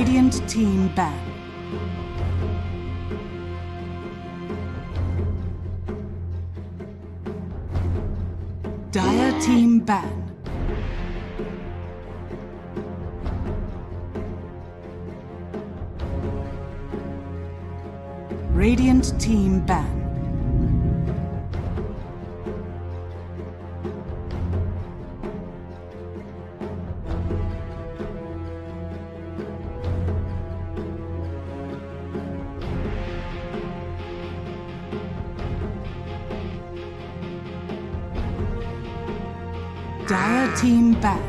Radiant team ban. Dire team ban. Radiant team ban. Dire team ban.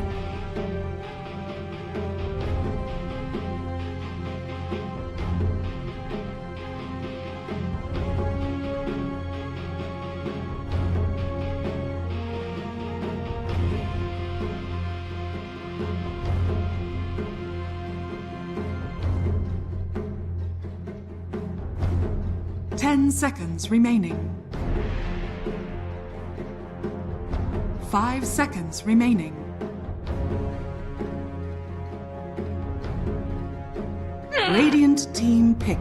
Ten seconds remaining. 5 seconds remaining. Radiant team pick.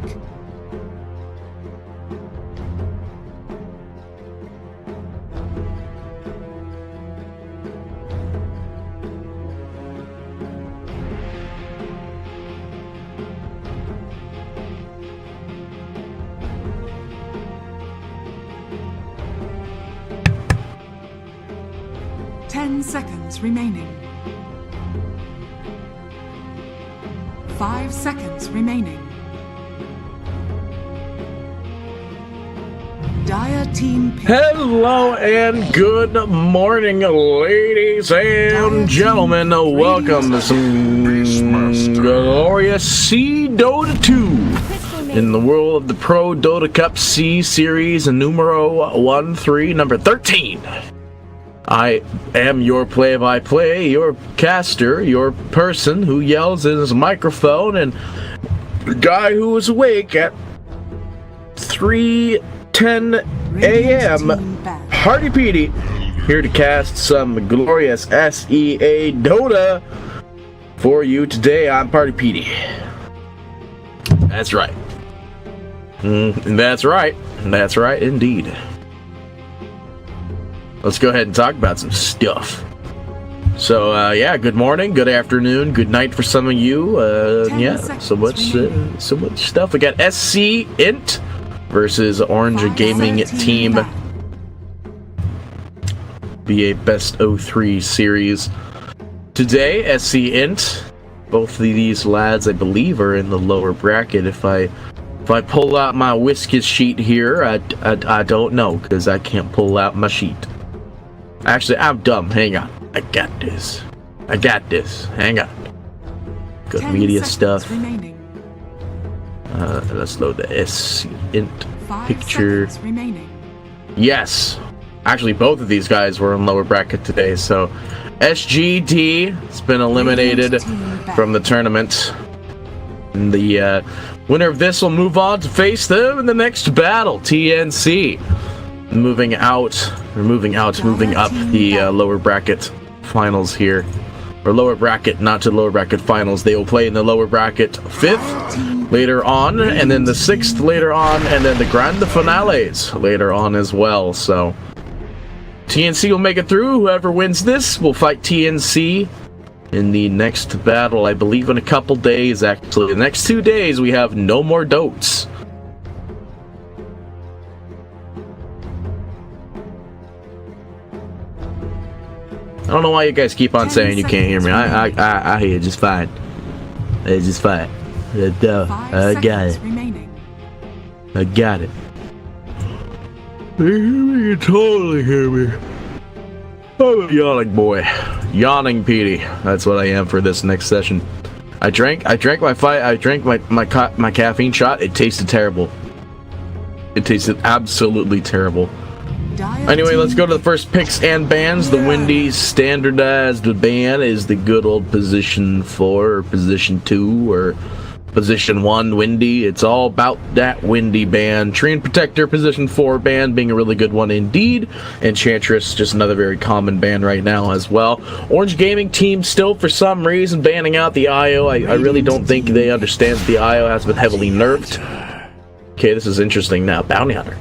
Seconds remaining. 5 seconds remaining. Dire team pick. Hello and good morning, ladies and gentlemen. Welcome to some glorious Dota 2 in the world of the ProDotA Cup C Series numero 13, number 13. I am your play-by-play, your caster, your person who yells in his microphone, and the guy who was awake at 3:10 a.m. Party Petey, here to cast some glorious SEA Dota for you today. I'm Party Petey. That's right. That's right. That's right indeed. Let's go ahead and talk about some stuff. So, yeah, good morning, good afternoon, good night for some of you. Yeah, so much stuff. We got Sc.int versus Orange Gaming Team. Be a best 03 series. Today, Sc.int. Both of these lads, I believe, are in the lower bracket. If I pull out my whiskey sheet here, I don't know, because I can't pull out my sheet. Actually, I'm dumb. Hang on. I got this. Hang on. Good media stuff. Let's load the Sc.int picture. Yes. Actually, both of these guys were in lower bracket today, so SGD has been eliminated from the tournament. And the winner of this will move on to face them in the next battle, TNC. Moving up the lower bracket finals here. Or lower bracket, not to lower bracket finals. They will play in the lower bracket 5th later on, and then the 6th later on, and then the grand finales later on as well. So TNC will make it through. Whoever wins this will fight TNC in the next battle, I believe in a couple days, actually. The next 2 days we have no more Dotes. I don't know why you guys keep on saying you can't hear me. I hear you just fine. It's just fine. I got it. I got it. You can totally hear me. I'm a yawning boy. Yawning Petey. That's what I am for this next session. I drank my caffeine shot. It tasted terrible. It tasted absolutely terrible. Anyway, let's go to the first picks and bans. The Windy standardized ban is the good old position 4 or position 2 or Position 1, Windy. It's all about that Windy ban. Tree and Protector, position 4 ban, being a really good one indeed. Enchantress, just another very common ban right now as well. Orange Gaming Team still, for some reason, banning out the IO. I really don't think they understand that the IO has been heavily nerfed. Okay, this is interesting now. Bounty Hunter.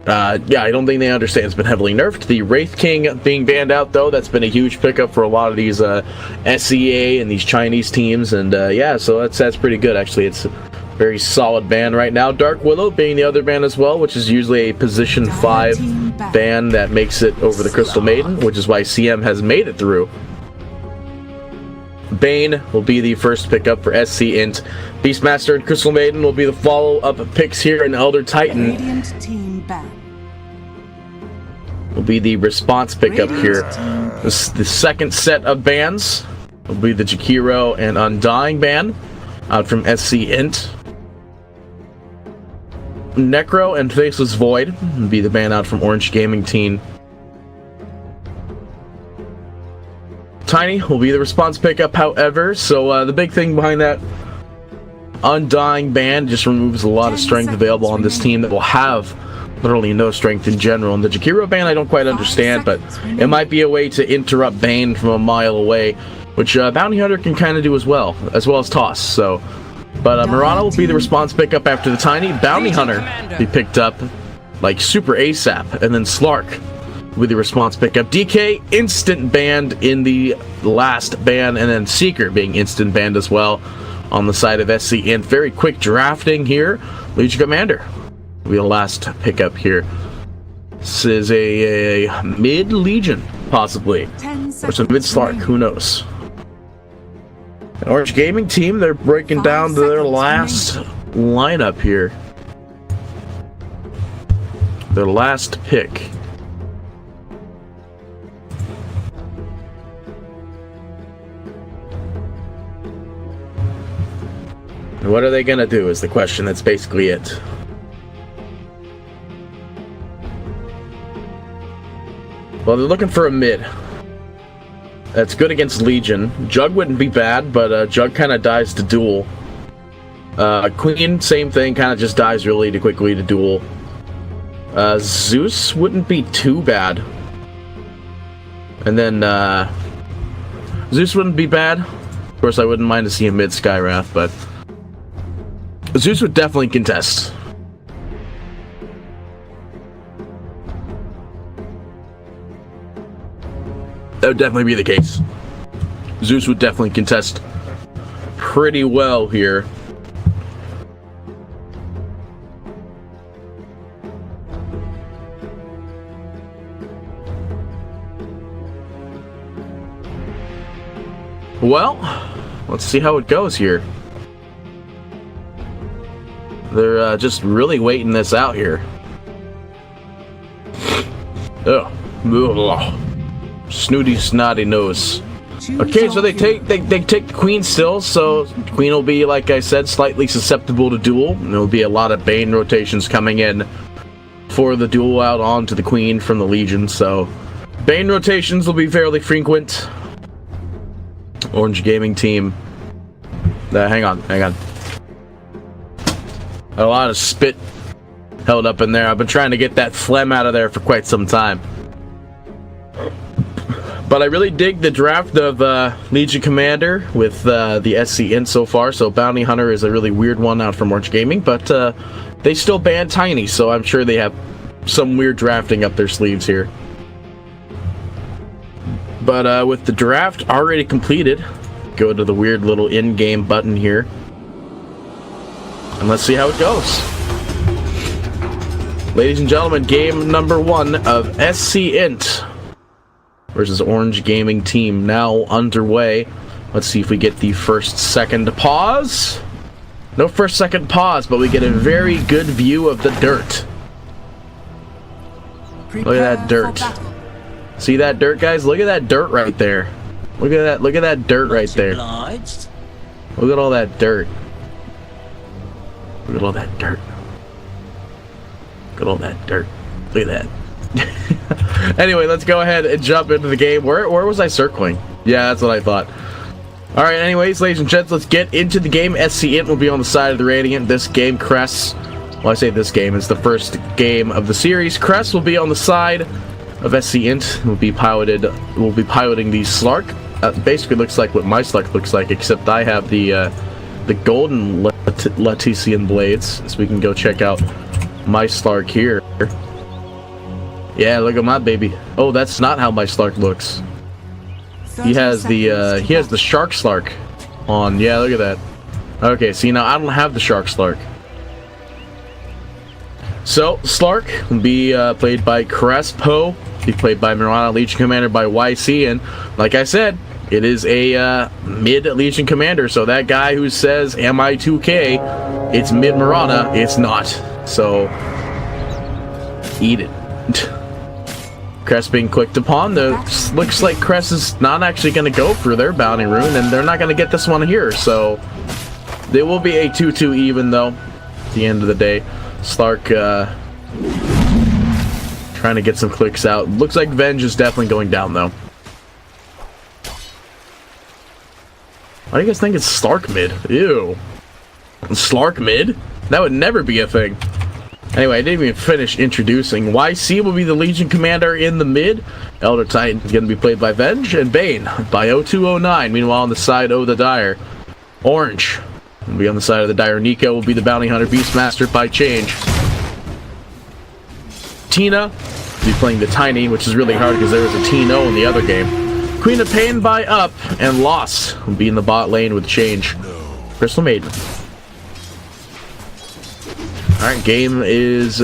Yeah, I don't think they understand it's been heavily nerfed. The Wraith King being banned out, though, that's been a huge pickup for a lot of these SEA and these Chinese teams, and yeah, so that's pretty good, actually. It's a very solid ban right now. Dark Willow being the other ban as well, which is usually a position 5 ban that makes it over the Crystal Maiden, which is why CM has made it through. Bane will be the first pickup for Sc.int. Beastmaster and Crystal Maiden will be the follow-up picks here, and Elder Titan Radiant team ban. will be the response pickup here. The second set of bans will be the Jakiro and Undying ban out from Sc.int. Necro and Faceless Void will be the ban out from Orange Gaming Team. Tiny will be the response pickup, however, so the big thing behind that Undying ban just removes a lot of strength available on this team that will have literally no strength in general. And the Jakiro ban I don't quite understand, but it might be a way to interrupt Bane from a mile away, which Bounty Hunter can kind of do as well as Toss. So, but Murano will be the response pickup after the Tiny. Bounty Hunter be picked up like super ASAP, and then Slark with the response pickup. DK instant banned in the last ban, and then Seeker being instant banned as well on the side of Sc.int. Very quick drafting here. Legion Commander will be the last pickup here. This is a mid Legion, possibly, or some mid Slark, who knows. Orange Gaming Team, they're breaking down to their last lineup here. Their last pick. What are they gonna do is the question. That's basically it. Well, they're looking for a mid. That's good against Legion. Jug wouldn't be bad, but Jug kind of dies to duel. Queen, same thing, kind of just dies really quickly to duel. Zeus wouldn't be too bad. And then Zeus wouldn't be bad. Of course, I wouldn't mind to see a mid Skywrath, but Zeus would definitely contest. That would definitely be the case. Zeus would definitely contest pretty well here. Well, let's see how it goes here. They're just really waiting this out here. Ugh. Snooty snotty nose. Okay, so they take the Queen still, so Queen will be, like I said, slightly susceptible to duel. And there'll be a lot of Bane rotations coming in for the duel out onto the Queen from the Legion, so Bane rotations will be fairly frequent. Orange Gaming Team. Hang on. A lot of spit held up in there. I've been trying to get that phlegm out of there for quite some time. But I really dig the draft of Legion Commander with the Sc.int so far. So Bounty Hunter is a really weird one out from Orange Gaming, but they still ban Tiny, so I'm sure they have some weird drafting up their sleeves here. But with the draft already completed, go to the weird little in-game button here. And let's see how it goes. Ladies and gentlemen, game number 1 of Sc.int versus Orange Gaming Team now underway. Let's see if we get the second pause. No second pause, but we get a very good view of the dirt. Look at that dirt. See that dirt, guys? Look at that dirt right there. Look at that dirt right there. Look at all that dirt. Look at all that dirt. Look at all that dirt. Look at that. Anyway, let's go ahead and jump into the game. Where was I circling? Yeah, that's what I thought. Alright, anyways, ladies and gents, let's get into the game. Sc.int will be on the side of the Radiant. This game, Kress, well, I say this game, it's the first game of the series. Kress will be on the side of Sc.int. We'll be piloting the Slark. Basically looks like what my Slark looks like, except I have the golden Latician blades, so we can go check out my Slark here. Yeah, look at my baby. Oh, that's not how my Slark looks. He has the Shark Slark on. Yeah, look at that. Okay, see, now I don't have the Shark Slark. So, Slark will be played by Kress. Poe be played by Mirana, Legion Commander by YC, and like I said, it is a mid Legion Commander, so that guy who says, am I 2K, it's mid Mirana, it's not. So, eat it. Kress being clicked upon. Looks like Kress is not actually going to go for their bounty rune, and they're not going to get this one here, so there will be a 2-2 even, though, at the end of the day. Slark trying to get some clicks out. Looks like Venge is definitely going down, though. Why do you guys think it's Slark mid? Ew. Slark mid? That would never be a thing. Anyway, I didn't even finish introducing. YC will be the Legion Commander in the mid. Elder Titan is going to be played by Venge, and Bane by 0209. Meanwhile, on the side, the Dire. Orange will be on the side of the Dire. Nico will be the Bounty Hunter Beastmaster by Change. Tina will be playing the Tiny, which is really hard because there was a Tino in the other game. Queen of Pain by Up, and Lost will be in the bot lane with Change. Crystal Maiden. Alright, game is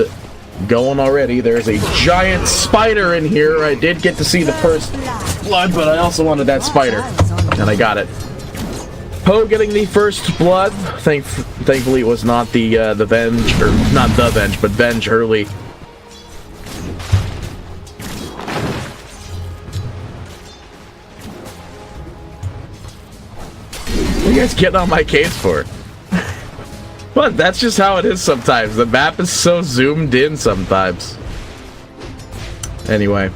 going already. There's a giant spider in here. I did get to see the first blood, but I also wanted that spider, and I got it. Poe getting the first blood. Thankfully, it was not the Venge, or not the Venge, but Venge early. What are you guys getting on my case for? But that's just how it is sometimes. The map is so zoomed in sometimes. Anyway.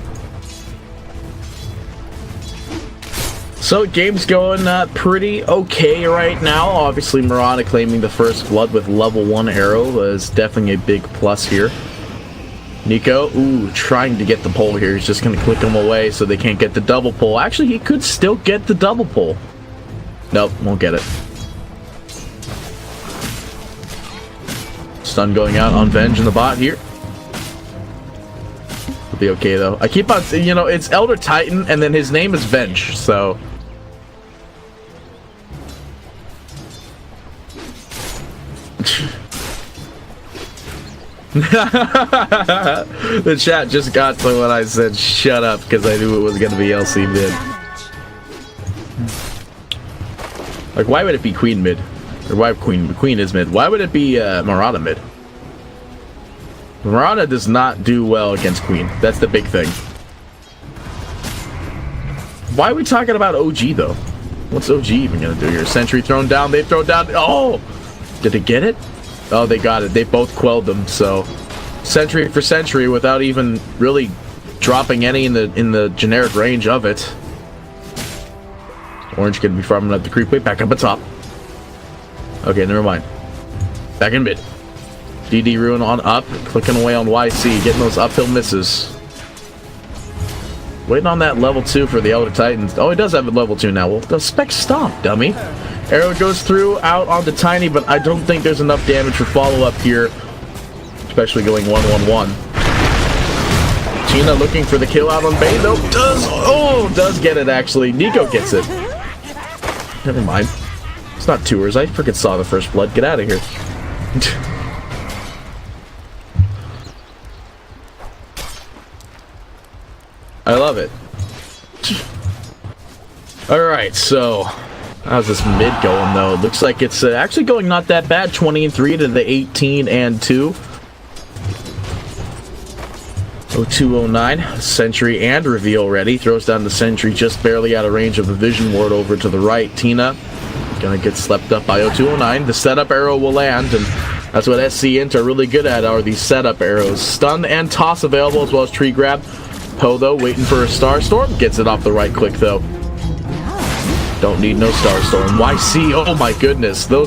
So, game's going pretty okay right now. Obviously, Mirana claiming the first blood with level 1 arrow is definitely a big plus here. Nico, trying to get the pull here. He's just going to click him away so they can't get the double pull. Actually, he could still get the double pull. Nope, won't get it. Stun going out on Venge in the bot here. It'll be okay though. I keep on, you know, it's Elder Titan and then his name is Venge, so. The chat just got to when I said shut up because I knew it was going to be LC mid. Like, why would it be Queen mid? Or why Queen is mid? Why would it be Mirana mid? Mirana does not do well against Queen. That's the big thing. Why are we talking about OG though? What's OG even gonna do here? Sentry thrown down. They throw down. Oh, did they get it? Oh, they got it. They both quelled them. So, Sentry for Sentry without even really dropping any in the generic range of it. Orange gonna be farming up the creep. Wait, back up at top. Okay, never mind. Back in mid. DD Ruin on up, clicking away on YC, getting those uphill misses. Waiting on that level 2 for the Elder Titans. Oh, he does have a level 2 now. Well, the spec stomp, dummy. Arrow goes through, out onto Tiny, but I don't think there's enough damage for follow-up here. Especially going 1-1-1. Tina looking for the kill out on Bane, though. Does get it, actually. Nico gets it. Never mind. It's not tours. I freaking saw the first blood. Get out of here. I love it. Alright, so how's this mid going though? Looks like it's actually going not that bad. 20-3 to the 18-2. 0209. Sentry and reveal ready. Throws down the Sentry just barely out of range of the Vision Ward over to the right. Tina gonna get slept up by 0209. The setup arrow will land, and that's what Sc.int are really good at, are these setup arrows. Stun and toss available, as well as tree grab. Poe, though, waiting for a Star Storm. Gets it off the right click, though. Don't need no Starstorm. YC, oh my goodness. The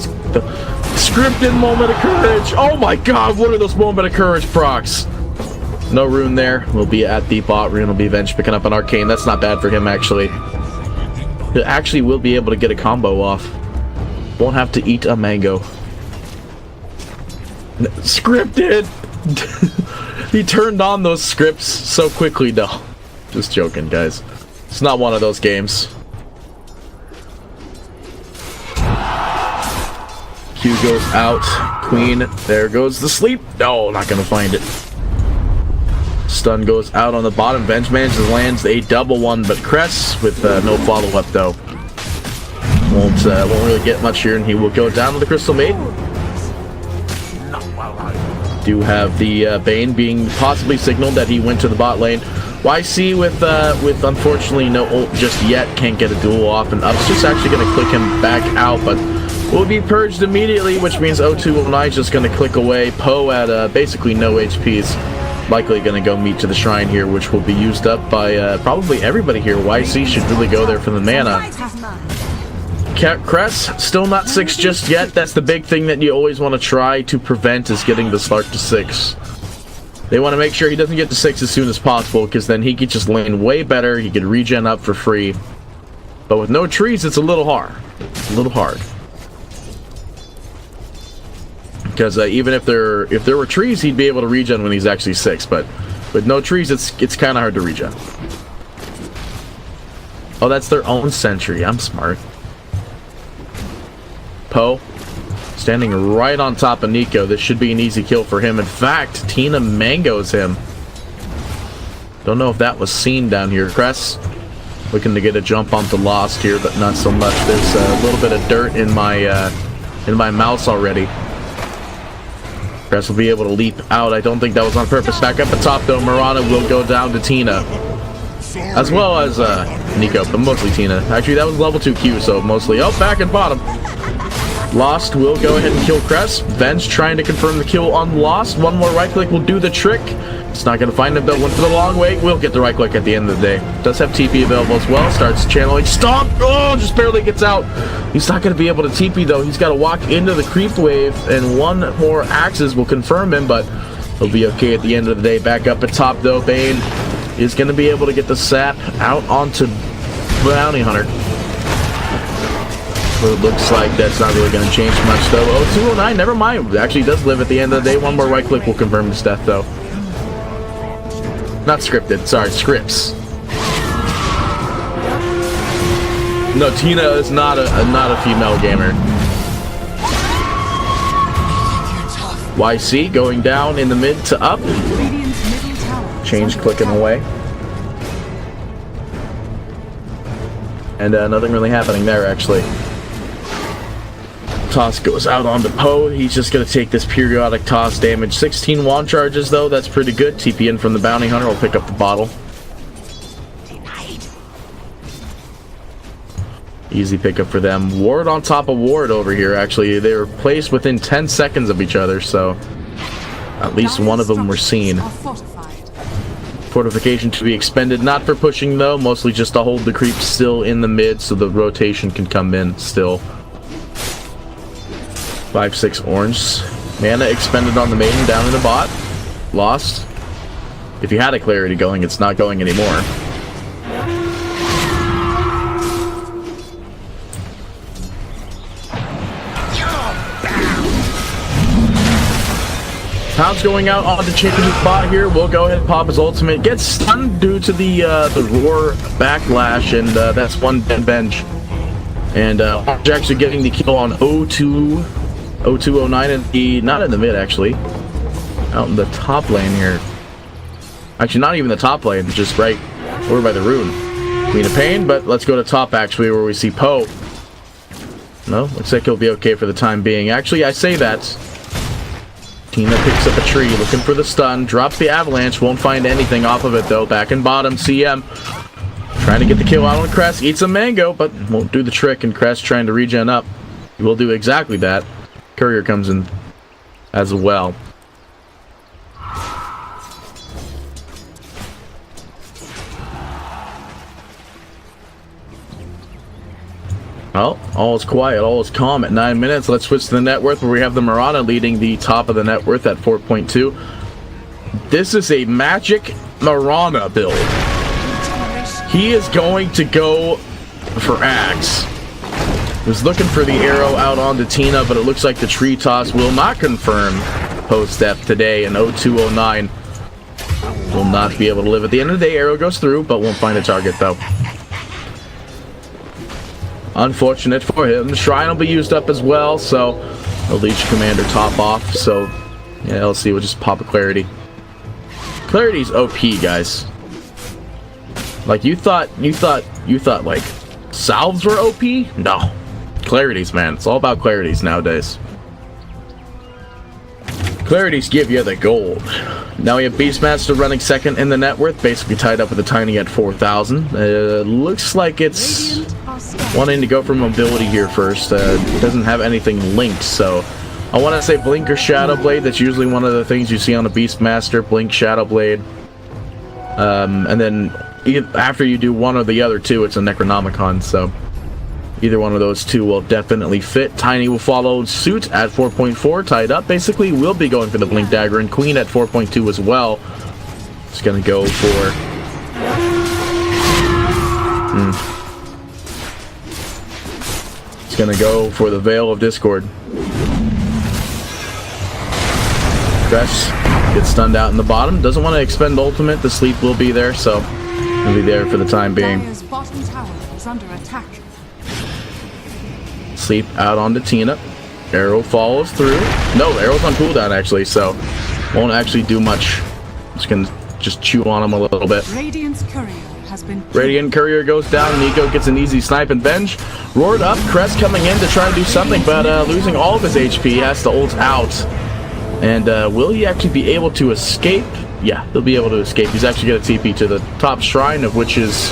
scripted moment of courage. Oh my god, what are those moment of courage procs? No rune there. We'll be at the bot. Rune will be Venge picking up an arcane. That's not bad for him, actually. He actually will be able to get a combo off. Won't have to eat a mango. Scripted! He turned on those scripts so quickly. No. Just joking, guys. It's not one of those games. Q goes out. Queen. There goes the sleep. No, not gonna find it. Stun goes out on the bottom. Venge manages to lands a double one, but Kress with no follow-up though. Won't really get much here, and he will go down to the Crystal Maiden. Do have the Bane being possibly signaled that he went to the bot lane. YC with unfortunately no ult just yet, can't get a duel off, and Up's just actually going to click him back out, but will be purged immediately, which means 0209 is just going to click away. Poe at basically no HPs. Likely going to go meet to the shrine here, which will be used up by probably everybody here. YC should really go there for the mana. Kress, still not 6 just yet. That's the big thing that you always want to try to prevent, is getting the Slark to 6. They want to make sure he doesn't get to 6 as soon as possible, because then he could just lane way better. He could regen up for free. But with no trees, it's a little hard. It's a little hard. Because even if there were trees, he'd be able to regen when he's actually 6. But with no trees, it's kind of hard to regen. Oh, that's their own sentry. I'm smart. Poe standing right on top of Nico. This should be an easy kill for him. In fact, Tina mangoes him. Don't know if that was seen down here. Kress looking to get a jump onto Lost here, but not so much. There's a little bit of dirt in my mouse already. Kress will be able to leap out. I don't think that was on purpose. Back up the top though, Mirana will go down to Tina. As well as Nico, but mostly Tina. Actually, that was level 2 Q, so mostly... Oh, back and bottom. Lost will go ahead and kill Kress. Venge trying to confirm the kill on Lost. One more right click will do the trick. It's not going to find him though. Went for the long way. We'll get the right click at the end of the day. Does have TP available as well. Starts channeling. Stomp! Oh, just barely gets out. He's not going to be able to TP though. He's got to walk into the creep wave, and one more axes will confirm him, but he'll be okay at the end of the day. Back up at top though. Bane is going to be able to get the sap out onto Bounty Hunter. It looks like that's not really going to change much though. Oh, 209, never mind. Actually does live at the end of the day. One more right click will confirm his death though. Not scripted, sorry, scripts. No, Tina is not a female gamer. YC going down in the mid to up. Change clicking away. And nothing really happening there actually. Toss goes out onto Poe. He's just going to take this periodic toss damage. 16 wand charges, though. That's pretty good. TP in from the Bounty Hunter. Will pick up the bottle. Easy pickup for them. Ward on top of Ward over here, actually. They were placed within 10 seconds of each other, so at least one of them were seen. Fortification to be expended. Not for pushing, though. Mostly just to hold the creep still in the mid so the rotation can come in still. 5-6 orange. Mana expended on the maiden down in the bot. Lost. If you had a clarity going, it's not going anymore. Pound's going out onto Chicken's bot here. We'll go ahead and pop his ultimate. Gets stunned due to the roar backlash, and that's one dead bench. And actually getting the kill on 0209 in the, not in the mid actually, out in the top lane here. Actually, not even the top lane, just right over by the rune. Queen of Pain, but let's go to top actually, where we see Poe. No, looks like he'll be okay for the time being. Actually, I say that. Tina picks up a tree, looking for the stun, drops the avalanche, won't find anything off of it though. Back in bottom, CM trying to get the kill out on Kress, eats a mango, but won't do the trick, and Kress trying to regen up. He will do exactly that. Courier comes in as well. Well, all is quiet, all is calm at 9 minutes. Let's switch to the net worth, where we have the Marana leading the top of the net worth at 4.2. This is a magic Marana build. He is going to go for Axe. Was looking for the arrow out onto Tina, but it looks like the tree toss will not confirm post-death today, and 0209 will not be able to live. At the end of the day, arrow goes through, but won't find a target, though. Unfortunate for him. The shrine will be used up as well, so the Leech Commander top off. So, yeah, LC will just pop a Clarity. Clarity's OP, guys. Like, you thought, like, salves were OP? No. Clarities, man. It's all about clarities nowadays. Clarities give you the gold. Now we have Beastmaster running second in the net worth, basically tied up with a Tiny at 4,000. Looks like it's wanting to go for mobility here first. Doesn't have anything linked, so I want to say Blink or Shadow Blade. That's usually one of the things you see on a Beastmaster. Blink, Shadow Blade. And then after you do one or the other two, it's a Necronomicon, so either one of those two will definitely fit. Tiny will follow suit at 4.4, tied up. Basically, will be going for the Blink Dagger, and Queen at 4.2 as well. It's going to go for... It's going to go for the Veil of Discord. Kress gets stunned out in the bottom. Doesn't want to expend ultimate. The sleep will be there, so he'll be there for the time being. Dire's bottom tower is under attack. Sleep out onto Tina. Arrow follows through. No, arrow's on cooldown actually, so won't actually do much. Just gonna chew on him a little bit. Radiant's courier has been Radiant Courier goes down. Nico gets an easy snipe and bench. Roared up. Kress coming in to try to do something, but losing all of his HP. Has to ult out. And will he actually be able to escape? Yeah, he'll be able to escape. He's actually going to TP to the top shrine, of which is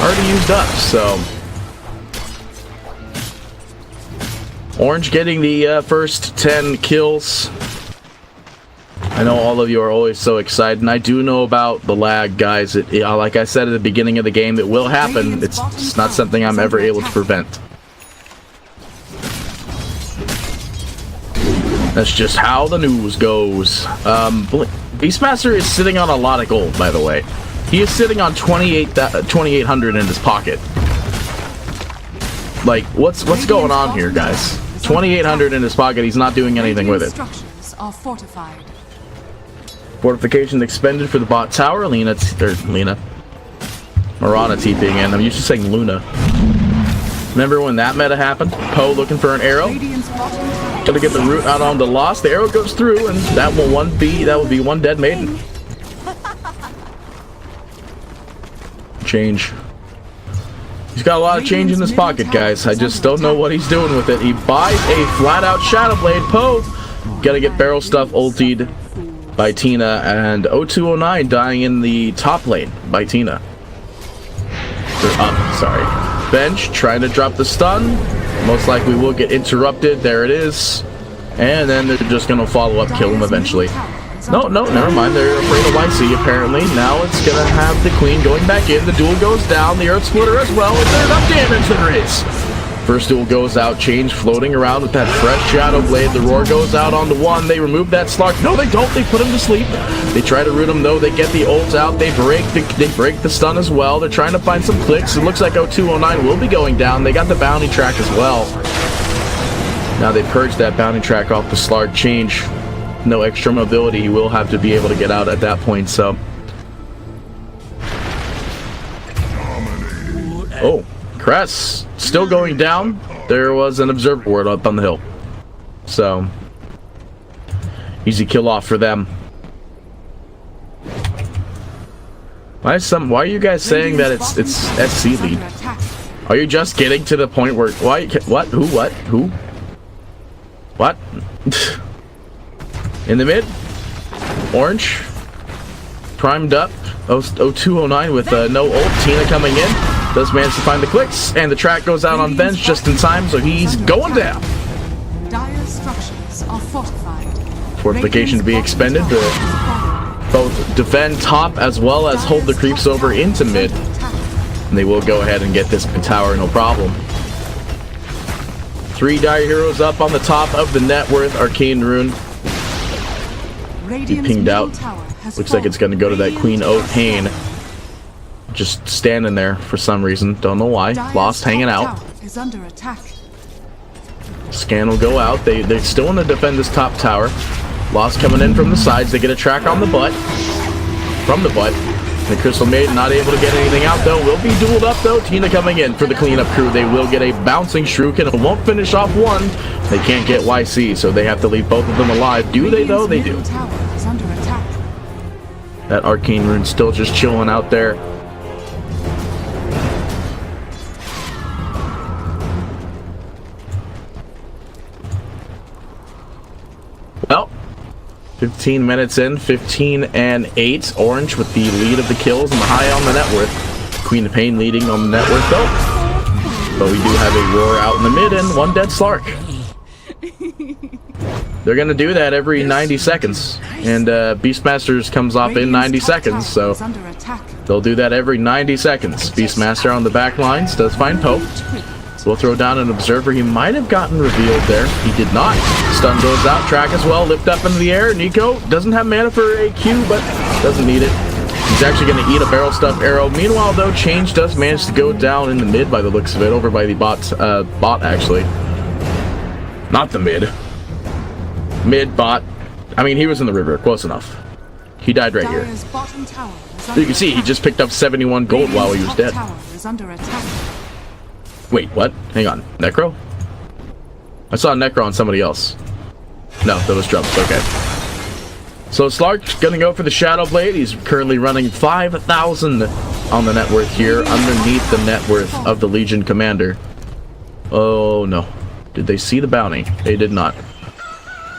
already used up, so... Orange getting the first 10 kills. I know all of you are always so excited, and I do know about the lag, guys. Like I said at the beginning of the game, it will happen. It's not something I'm ever able to prevent. That's just how the news goes. Beastmaster is sitting on a lot of gold, by the way. He is sitting on 2,800 in his pocket. Like, what's going on here, guys? 2,800 in his pocket. He's not doing anything with it. Structures are fortified. Fortification expended for the bot tower. Marana TPing in. I'm used to saying Luna. Remember when that meta happened? Poe looking for an arrow. Gonna get the root out on the Lost. The arrow goes through, and that will be one dead maiden. Change. He's got a lot of change in his pocket, guys. I just don't know what he's doing with it. He buys a flat-out Shadow Blade. Poe gotta get barrel stuff ultied by Tina, and 0209 dying in the top lane by Tina. They're up, sorry. Bench trying to drop the stun. Most likely will get interrupted. There it is. And then they're just gonna follow up, kill him eventually. No, never mind. They're afraid of YC, apparently. Now it's gonna have the Queen going back in. The duel goes down. The Earth Splitter as well. Is there enough damage? There is. First duel goes out. Change floating around with that fresh Shadow Blade. The Roar goes out onto one. They remove that Slark. No, they don't. They put him to sleep. They try to root him, though. They get the ult out. They break the stun as well. They're trying to find some clicks. It looks like 0209 will be going down. They got the bounty track as well. Now they purge that bounty track off the Slark. Change. No extra mobility. He will have to be able to get out at that point, so... Oh, Kress still going down. There was an observer ward up on the hill. So, easy kill off for them. Why are you guys saying that it's SC lead? Are you just getting to the point where... Why? What? Who? What? Who? What? In the mid, Orange, primed up, 0209 with no ult. Tina coming in, does manage to find the clicks, and the track goes out on bench just in time, so he's going down. Dire structures are fortified. Fortification to be expended to both defend top as well as hold the creeps over into mid. And they will go ahead and get this tower, no problem. 3 Dire Heroes up on the top of the net worth. Arcane Rune. He pinged out. Looks like it's going to go to that Queen O Pain. Just standing there for some reason. Don't know why. Lost hanging out. Is under attack. Scan will go out. They still want to defend this top tower. Lost coming in from the sides. They get a track on the butt. From the butt. The Crystal Maiden not able to get anything out though. Will be dueled up though. Tina coming in for the cleanup crew. They will get a bouncing Shuriken. It won't finish off one. They can't get YC, so they have to leave both of them alive. Do they though? They do. That Arcane Rune still just chilling out there. Well, 15 minutes in, 15-8. Orange with the lead of the kills and the high on the net worth. Queen of Pain leading on the net worth though. But we do have a roar out in the mid and 1 dead Slark. They're going to do that every 90 seconds. And Beastmasters comes off in 90 seconds, so they'll do that every 90 seconds. Beastmaster on the back lines does find Pope. We'll throw down an Observer. He might have gotten revealed there. He did not. Stun goes out. Track as well. Lift up into the air. Nico doesn't have mana for a Q, but doesn't need it. He's actually going to eat a barrel stuff arrow. Meanwhile, though, Change does manage to go down in the mid by the looks of it. Over by the bot, actually. Not the mid. Mid bot. I mean, he was in the river. Close enough. He died right here. You can see he just picked up 71 gold while he was dead. Wait, what? Hang on. Necro? I saw Necro on somebody else. No, that was Drums. Okay. So Slark's gonna go for the Shadow Blade. He's currently running 5,000 on the net worth here, underneath the net worth of the Legion Commander. Oh, no. Did they see the bounty? They did not.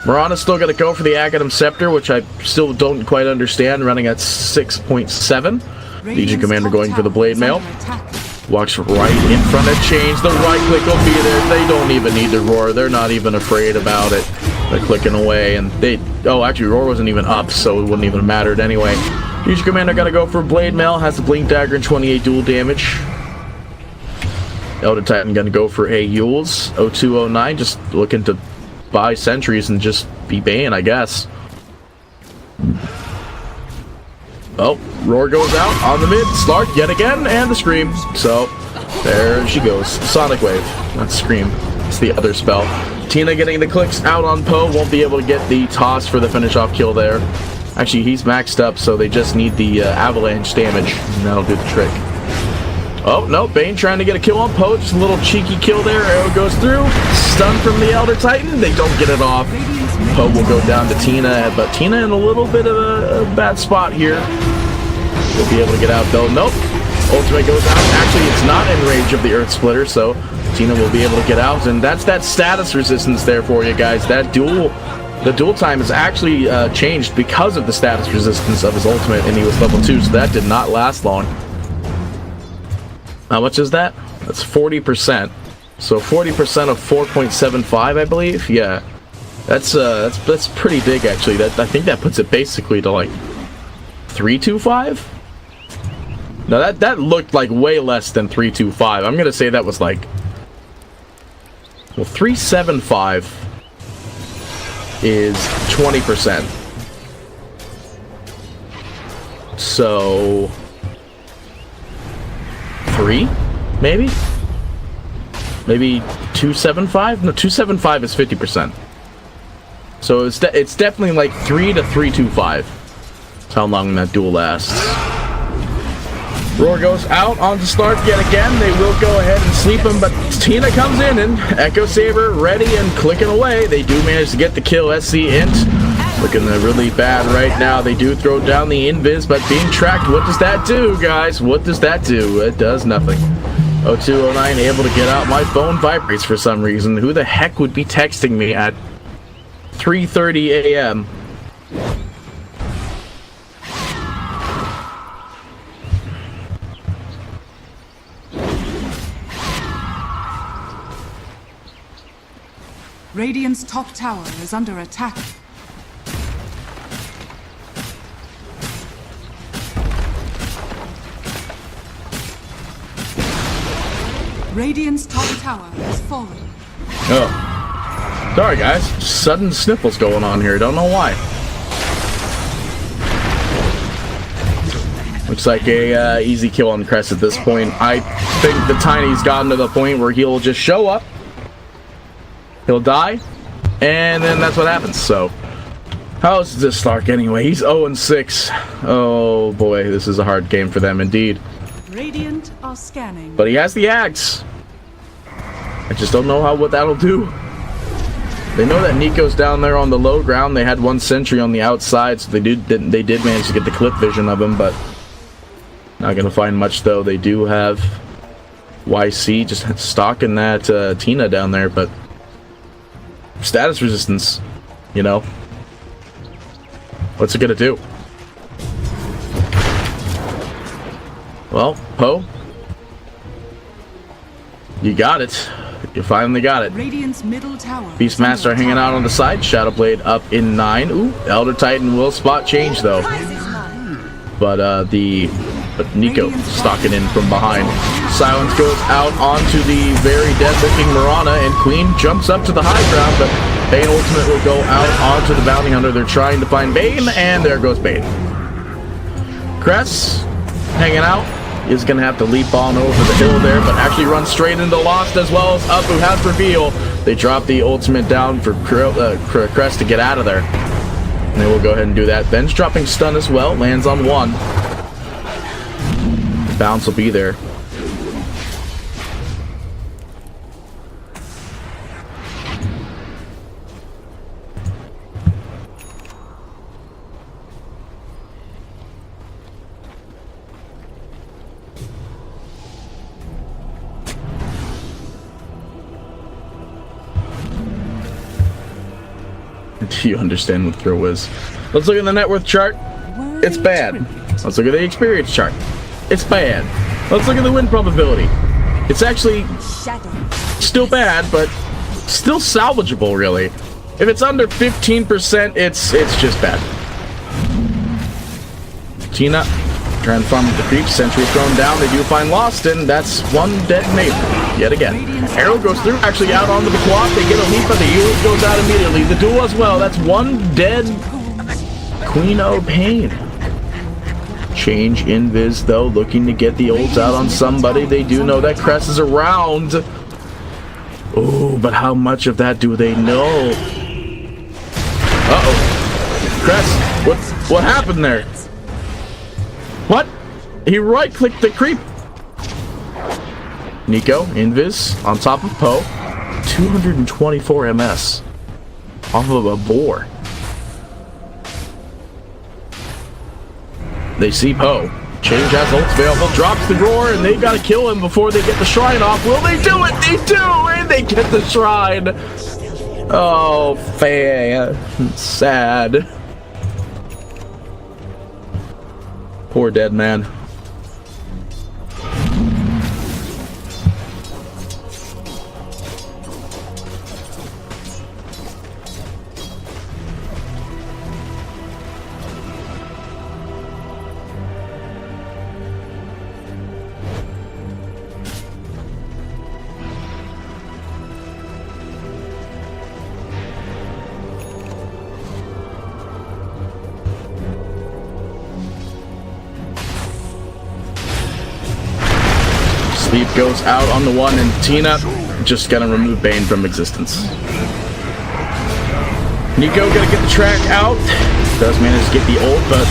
Mirana's still gonna go for the Aghanim Scepter, which I still don't quite understand, running at 6.7. Legion Commander going for the Blade Mail. Walks right in front of Change. The right click will be there. They don't even need to roar. They're not even afraid about it. They're clicking away, and they... Oh, actually, roar wasn't even up, so it wouldn't even have mattered anyway. Legion Commander got to go for Blade Mail. Has the Blink Dagger and 28 dual damage. Elder Titan going to go for a Yules. 0209 just looking to buy sentries and just be Bane, I guess. Oh, Roar goes out on the mid. Slark yet again, and the Scream. So, there she goes. Sonic Wave. Not Scream. It's the other spell. Tina getting the clicks out on Poe. Won't be able to get the toss for the finish-off kill there. Actually, he's maxed up, so they just need the avalanche damage, and that'll do the trick. Oh, no. Bane trying to get a kill on Poe. Just a little cheeky kill there. Arrow goes through. Stun from the Elder Titan. They don't get it off. Poe will go down to Tina, but Tina in a little bit of a bad spot here. We'll be able to get out, though. Nope. Ultimate goes out. Actually, it's not in range of the Earth Splitter, so Tina will be able to get out. And that's that status resistance there for you guys. That the duel time is actually changed because of the status resistance of his ultimate, and he was level 2, so that did not last long. How much is that? That's 40%. So 40% of 4.75, I believe. Yeah, that's pretty big actually. I think that puts it basically to like 325. Now that looked like way less than 325. I'm gonna say that was like, well, 375 is 20%. So 3, maybe 275. No, 275 is 50%. So it's definitely like 3 to 325. That's how long that duel lasts. Roar goes out onto Slark yet again. They will go ahead and sleep him, but Tina comes in and Echo Saber ready and clicking away. They do manage to get the kill. Sc.int looking really bad right now. They do throw down the invis, but being tracked, what does that do, guys? What does that do? It does nothing. 0209 able to get out. My phone vibrates for some reason. Who the heck would be texting me at 3:30 a.m.? Radiant's top tower is under attack. Radiant's top tower has fallen. Oh. Sorry, guys. Sudden sniffles going on here. Don't know why. Looks like a easy kill on Kress at this point. I think the Tiny's gotten to the point where he'll just show up. He'll die. And then that's what happens. So, how's this Stark anyway? He's 0-6. Oh boy, this is a hard game for them indeed. Radiant are scanning. But he has the axe. I just don't know what that'll do. They know that Nico's down there on the low ground. They had one sentry on the outside, so they did manage to get the clip vision of him, but not gonna find much though. They do have YC just stalking that Tina down there, but status resistance, you know. What's it gonna do? Well, Poe, you got it. You finally got it. Radiant's middle tower. Beastmaster hanging out on the side. Shadowblade up in 9. Ooh, Elder Titan will spot change though. But Nico stalking in from behind. Silence goes out onto the very dead-looking Mirana, and Queen jumps up to the high ground, but Bane ultimate will go out onto the Bounty Hunter. They're trying to find Bane, and there goes Bane. Kress hanging out. Is going to have to leap on over the hill there, but actually run straight into Lost as well as Up, who has reveal. They drop the ultimate down for Kress to get out of there. And they will go ahead and do that. Ben's dropping stun as well. Lands on 1. The bounce will be there. Do you understand what throw is? Let's look at the net worth chart. It's bad. Let's look at the experience chart. It's bad. Let's look at the win probability. It's actually still bad, but still salvageable, really. If it's under 15%, it's just bad. Tina trying to farm with the creeps. Sentry thrown down. They do find Lost, and that's one dead neighbor yet again. Arrow goes through, actually out onto the quad. They get a leap, but the Eul's goes out immediately. The duel as well. That's one dead Queen O'Pain. Change invis though, looking to get the ults out on somebody. They do know that Kress is around. Oh, but how much of that do they know? Uh-oh. Kress, what happened there? What? He right-clicked the creep. Nico, invis, on top of Poe. 224 MS. Off of a boar. They see Poe. Change has ults available, drops the roar, and they gotta kill him before they get the shrine off. Will they do it? They do, and they get the shrine. Oh, sad. Poor dead man. Sleep goes out on the 1, and Tina just gonna remove Bane from existence. Nico gonna get the track out. Does manage to get the ult, but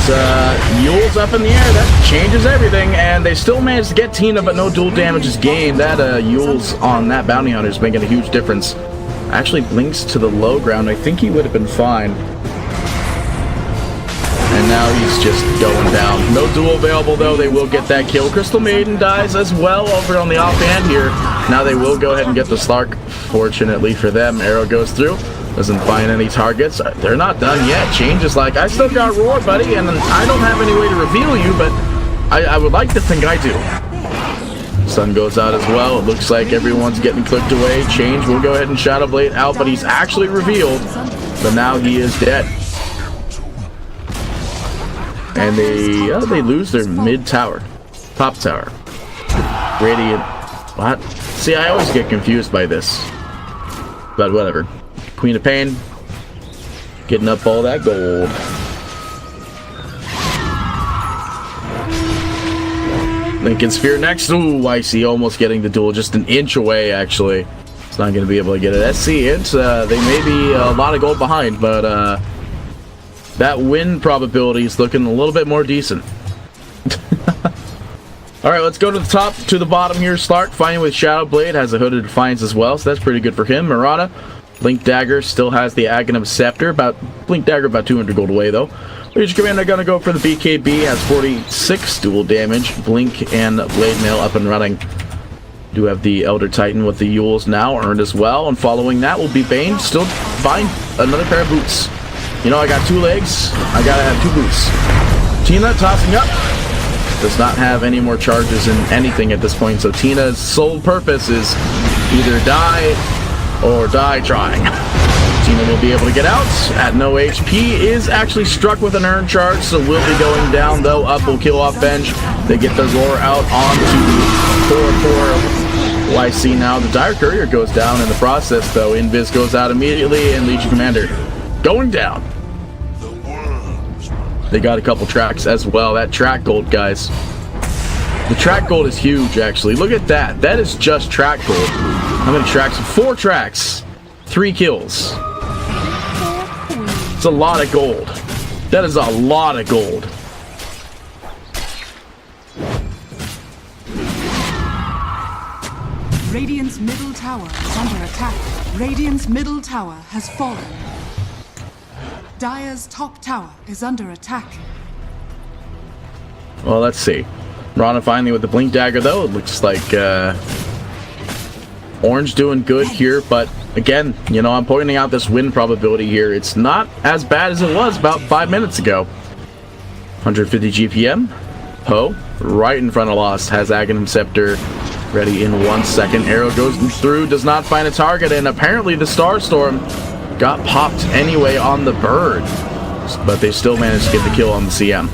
Eul's up in the air. That changes everything, and they still manage to get Tina, but no dual damage is gained. That Eul's on that Bounty Hunter is making a huge difference. Actually blinks to the low ground. I think he would have been fine. And now he's just going down. No duel available though. They will get that kill. Crystal Maiden dies as well over on the offhand here. Now they will go ahead and get the Slark. Fortunately for them, Arrow goes through. Doesn't find any targets. They're not done yet. Change is like, I still got Roar, buddy, and I don't have any way to reveal you, but I would like to think I do. Sun goes out as well. It looks like everyone's getting clipped away. Change will go ahead and Shadowblade out, but he's actually revealed. But now he is dead. And they lose their mid tower, top tower. Radiant What? See, I always get confused by this. But whatever. Queen of Pain. Getting up all that gold. Lincoln Sphere next. Ooh, I see. Almost getting the duel. Just an inch away, actually. It's not going to be able to get it. Sc.int, they may be a lot of gold behind, but that win probability is looking a little bit more decent. Alright, let's go to the top, to the bottom here. Slark fighting with Shadow Blade, has a Hooded Defiance as well, so that's pretty good for him. Murata, Blink Dagger, still has the Aghanim Scepter. Blink Dagger about 200 gold away, though. Legion Commander gonna go for the BKB, has 46 dual damage. Blink and Blade Mail up and running. Do have the Elder Titan with the Yules now earned as well, and following that will be Bane. Still buying another pair of boots. You know, I got 2 legs, I gotta have 2 boots. Tina tossing up. Does not have any more charges in anything at this point, so Tina's sole purpose is either die or die trying. Tina will be able to get out at no HP, is actually struck with an earn charge, so will be going down, though. Up will kill off bench. They get the Zor out onto 4-4 YC now. The Dire Courier goes down in the process, though. Invis goes out immediately, and Legion Commander going down. They got a couple tracks as well. That track gold, guys. The track gold is huge, actually. Look at that. That is just track gold. How many tracks? 4 tracks. 3 kills. It's a lot of gold. That is a lot of gold. Radiant's middle tower is under attack. Radiant's middle tower has fallen. Dire's top tower is under attack. Well, let's see. Rana finally with the Blink Dagger, though. It looks like Orange doing good here, but again, you know, I'm pointing out this win probability here. It's not as bad as it was about 5 minutes ago. 150 GPM. Poe, right in front of Lost, has Aghanim Scepter ready in 1 second. Arrow goes through, does not find a target, and apparently the Starstorm got popped anyway on the bird, but they still managed to get the kill on the CM.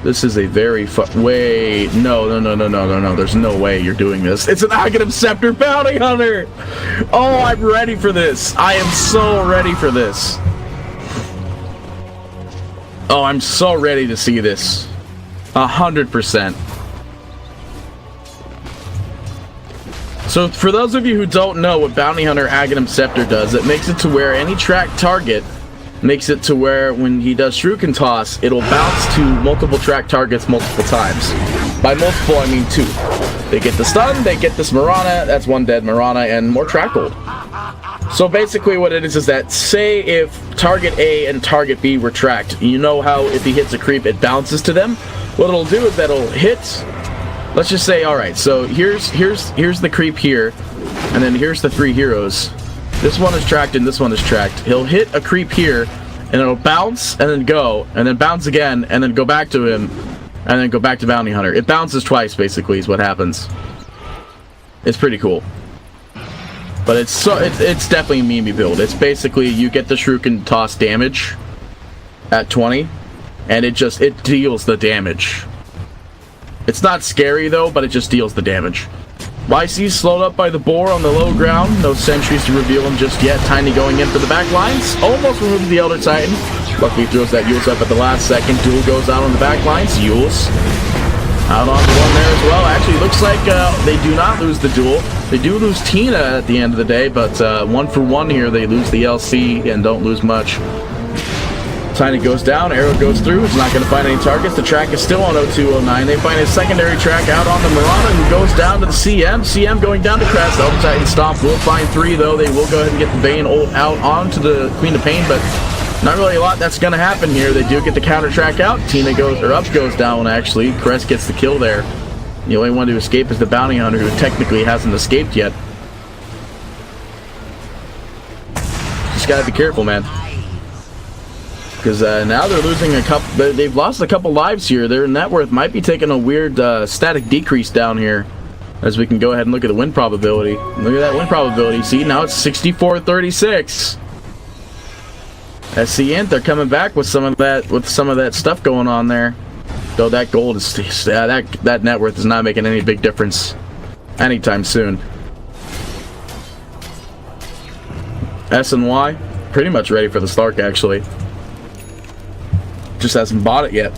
This is a very wait, no, there's no way you're doing this. It's an Aghanim Scepter Bounty Hunter! Oh, I'm ready for this. I am so ready for this. Oh, I'm so ready to see this. 100%. So for those of you who don't know what Bounty Hunter Aghanim Scepter does, it makes it to where any track target makes it to where when he does Shuriken Toss, it'll bounce to multiple track targets multiple times. By multiple, I mean 2. They get the stun, they get this Mirana, that's 1 dead Mirana, and more track gold. So basically what it is that, say if target A and target B were tracked, you know how if he hits a creep, it bounces to them? What it'll do is that it'll hit. Let's just say, alright, so here's the creep here, and then here's the 3 heroes. This one is tracked and this one is tracked. He'll hit a creep here, and it'll bounce, and then go, and then bounce again, and then go back to him, and then go back to Bounty Hunter. It bounces twice, basically, is what happens. It's pretty cool. But it's definitely a meme build. It's basically, you get the Shuriken Toss damage at 20, and it deals the damage. It's not scary, though, but it just deals the damage. YC slowed up by the boar on the low ground. No sentries to reveal him just yet. Tiny going in for the back lines. Almost removes the Elder Titan. Luckily throws that Yules up at the last second. Duel goes out on the back lines. Yules out on the one there as well. Actually, looks like they do not lose the duel. They do lose Tina at the end of the day, but 1 for 1 here. They lose the LC and don't lose much. Tiny goes down, Arrow goes through, he's not going to find any targets. The track is still on 0209. They find his secondary track out on the Mirana, who goes down to the CM. CM going down to Kress. Elder Titan Stomp will find 3, though. They will go ahead and get the Bane ult out onto the Queen of Pain, but not really a lot that's going to happen here. They do get the counter track out. Tina goes, or Up goes down, actually. Kress gets the kill there. The only one to escape is the Bounty Hunter, who technically hasn't escaped yet. Just gotta be careful, man. Because now they're losing a couple. They've lost a couple lives here. Their net worth might be taking a weird static decrease down here. As we can go ahead and look at the win probability. Look at that win probability. See, now it's 64-36. Sc.int, they're coming back with some of that stuff going on there. Though that gold is that net worth is not making any big difference anytime soon. S and Y pretty much ready for the Stark, actually. Just hasn't bought it yet.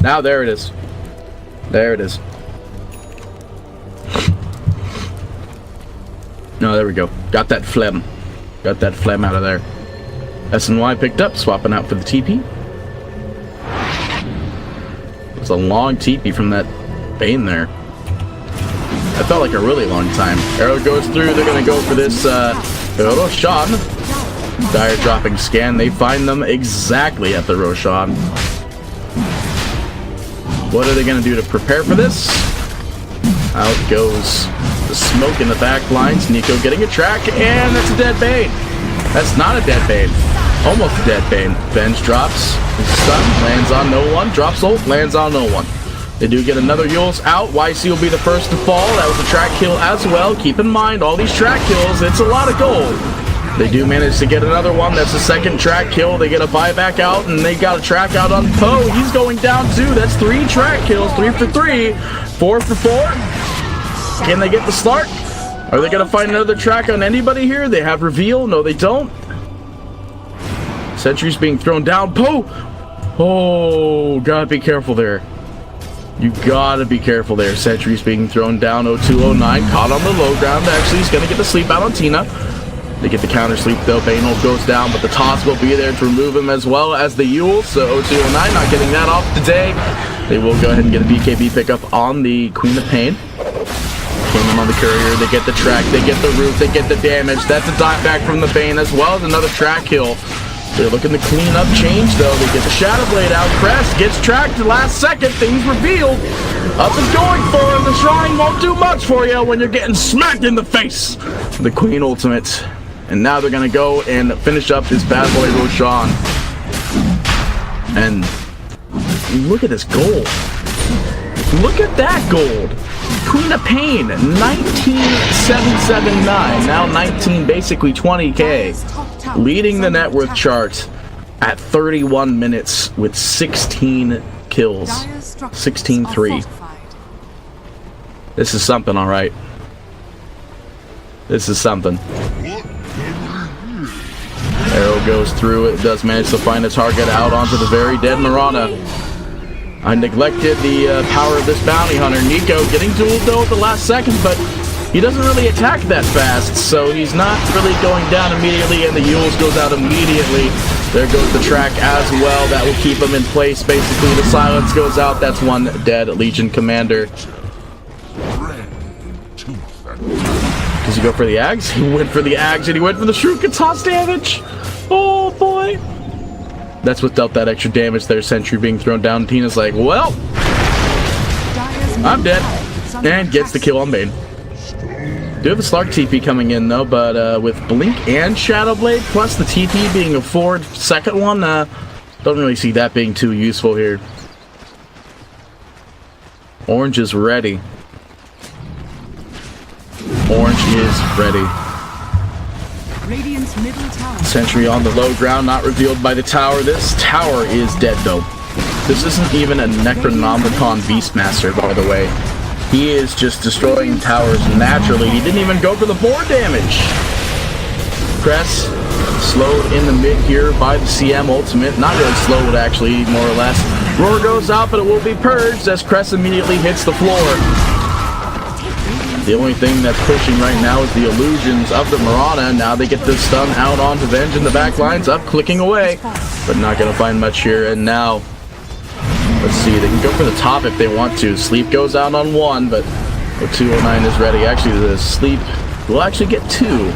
Now there it is. There it is. No, there we go. Got that phlegm. Got that phlegm out of there. S and Y picked up, swapping out for the TP. It's a long TP from that Bane there. That felt like a really long time. Arrow goes through. They're going to go for this Roshan. Dire dropping scan. They find them exactly at the Roshan. What are they going to do to prepare for this? Out goes the smoke in the back lines. Nico getting a track, and that's a dead Bane. That's not a dead Bane. Almost a dead Bane. Bench drops. Stun. Lands on no one. Drops ult. Lands on no one. They do get another Yule's out. YC will be the first to fall. That was a track kill as well. Keep in mind, all these track kills, it's a lot of gold. They do manage to get another one. That's the second track kill. They get a buyback out, and they got a track out on Poe. He's going down too. That's 3 track kills. 3 for 3. 4 for 4. Can they get the Slark? Are they going to find another track on anybody here? They have reveal. No, they don't. Sentry's being thrown down. Poe! Oh, gotta be careful there. You gotta be careful there. Sentry's being thrown down. 0209 caught on the low ground. Actually, he's gonna get the sleep out on Tina. They get the counter sleep though. Banehold goes down, but the toss will be there to remove him as well as the Yule. So 0209 not getting that off today. They will go ahead and get a BKB pickup on the Queen of Pain. Came in on the courier. They get the track. They get the roof. They get the damage. That's a dive back from the Bane as well as another track kill. They're looking to clean up change, though. They get the Shadow Blade out. Kress gets tracked the last second. Things revealed. Up and going for him. The Shrine won't do much for you when you're getting smacked in the face. The Queen ultimate. And now they're going to go and finish up this bad boy Roshan. And look at this gold. Look at that gold. Queen of Pain, 19,779. Now 19, basically 20k. Leading the net worth chart at 31 minutes with 16 kills. 16-3. This is something, alright. This is something. Arrow goes through it. Does manage to find a target out onto the very dead Mirana. I neglected the power of this bounty hunter. Nico getting dueled though at the last second, but he doesn't really attack that fast, so he's not really going down immediately, and the Yules goes out immediately. There goes the track as well. That will keep him in place. Basically, the silence goes out. That's one dead Legion commander. Does he go for the Ags? He went for the Ags, and he went for the Shuriken toss damage. Oh, boy. That's what dealt that extra damage there. Sentry being thrown down. Tina's like, well, I'm dead. And gets the kill on Bane. Do have a Slark TP coming in, though, but with Blink and Shadow Blade, plus the TP being a forward second one, don't really see that being too useful here. Orange is ready. Orange is ready. Radiant's middle tower. Sentry on the low ground, not revealed by the tower. This tower is dead, though. This isn't even a Necronomicon Beastmaster, by the way. He is just destroying towers naturally. He didn't even go for the board damage. Kress slowed in the mid here by the CM ultimate. Not really slowed, actually, more or less. Roar goes out, but it will be purged as Kress immediately hits the floor. The only thing that's pushing right now is the illusions of the Mirana. Now they get the stun out onto Venge in the back lines, up, clicking away, but not going to find much here. And now, let's see, they can go for the top if they want to. Sleep goes out on one, but 209 is ready. Actually, the Sleep will actually get 2.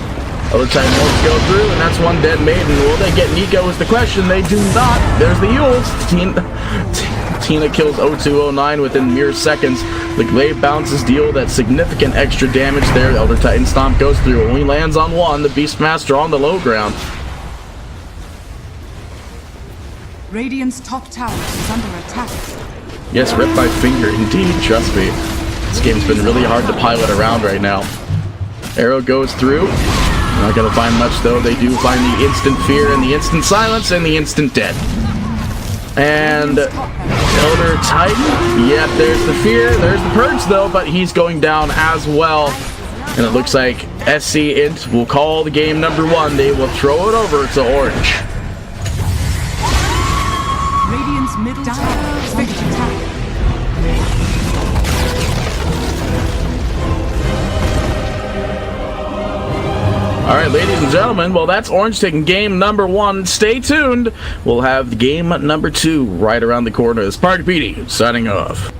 Other time won't go through, and that's one dead maiden. Will they get Nico is the question. They do not. There's the Yules. Tina kills 0209 within mere seconds. The Glaive bounces deal that significant extra damage there. Elder Titan Stomp goes through. Only lands on one. The Beastmaster on the low ground. Radiant's top tower is under attack. Yes, rip my finger. Indeed, trust me. This game's been really hard to pilot around right now. Arrow goes through. Not gonna find much though. They do find the instant fear and the instant silence and the instant dead. And Elder Titan, yep, there's the fear, there's the purge though, but he's going down as well. And it looks like Sc.int will call the game number 1. They will throw it over to Orange. Radiant's middle tower is under attack. Alright, ladies and gentlemen, well, that's Orange taking game number 1. Stay tuned. We'll have game number 2 right around the corner. It's Party Petey signing off.